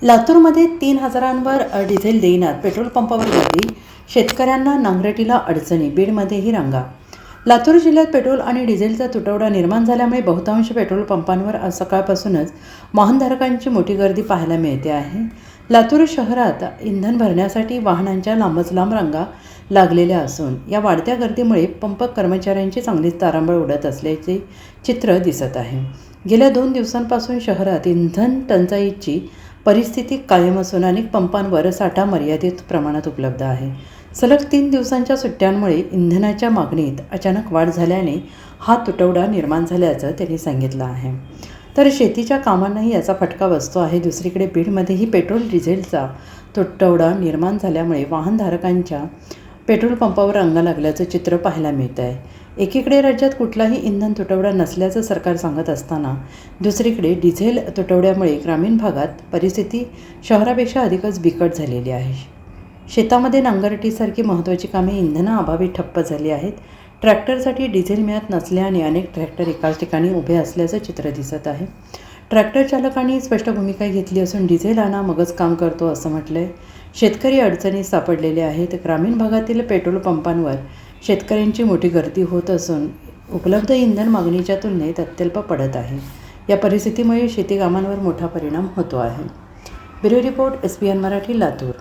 लातूरमध्ये 3,000वर diesel देईनात, petrol पंपावर गर्दी, शेतकऱ्यांना नांगरटीला अडचणी, बीडमध्येही रांगा. लातूर जिल्ह्यात पेट्रोल आणि डिझेलचा तुटवडा निर्माण झाल्यामुळे बहुतांश पेट्रोल पंपांवर आज सकाळपासूनच वाहनधारकांची मोठी गर्दी पाहायला मिळते आहे. लातूर शहरात इंधन भरण्यासाठी वाहनांच्या लांबच लांब रांगा लागलेल्या असून या वाढत्या गर्दीमुळे पंप कर्मचाऱ्यांची चांगलीच तारांबळ उडत असल्याचे चित्र दिसत आहे. गेल्या 2 दिवसांपासून शहरात इंधन टंचाईची परिस्थिती कायम असून अनेक पंपांवर साठा मर्यादित प्रमाणात उपलब्ध आहे. सलग 3 दिवसांच्या सुट्ट्यांमुळे इंधनाच्या मागणीत अचानक वाढ झाल्याने हा तुटवडा निर्माण झाल्याचं त्यांनी सांगितलं आहे. तर शेतीच्या कामांनाही याचा फटका बसतो आहे. दुसरीकडे बीडमध्येही पेट्रोल डिझेलचा तुटवडा निर्माण झाल्यामुळे वाहनधारकांच्या पेट्रोल पंपावर रांगा लागल्याचं चित्र पाहायला मिळतं आहे. एकीकडे राज्यात कुठलाही इंधन तुटवडा नसल्याचं सरकार सांगत असताना दुसरीकडे डिझेल तुटवड्यामुळे ग्रामीण भागात परिस्थिती शहरापेक्षा अधिकच बिकट झालेली आहे. शेतामध्ये नांगरटीसारखी महत्त्वाची कामे इंधनाअभावी ठप्प झाली आहेत. ट्रॅक्टरसाठी डिझेल मिळत नसल्याने अनेक ट्रॅक्टर एकाच ठिकाणी उभे असल्याचं चित्र दिसत आहे. ट्रॅक्टर चालकांनी स्पष्ट भूमिका घेतली असून डिझेल आणा मगच काम करतो असं म्हटलं आहे. शेतकरी अडचणीत सापडलेले आहेत. ग्रामीण भागातील पेट्रोल पंपांवर शेतकऱ्यांची मोठी गर्दी होत असून उपलब्ध इंधन मागणीच्या तुलनेत अत्यल्प पडत आहे. या परिस्थितीमुळे शेती कामांवर मोठा परिणाम होतो आहे. Bureau report, SBN Marathi, Latur.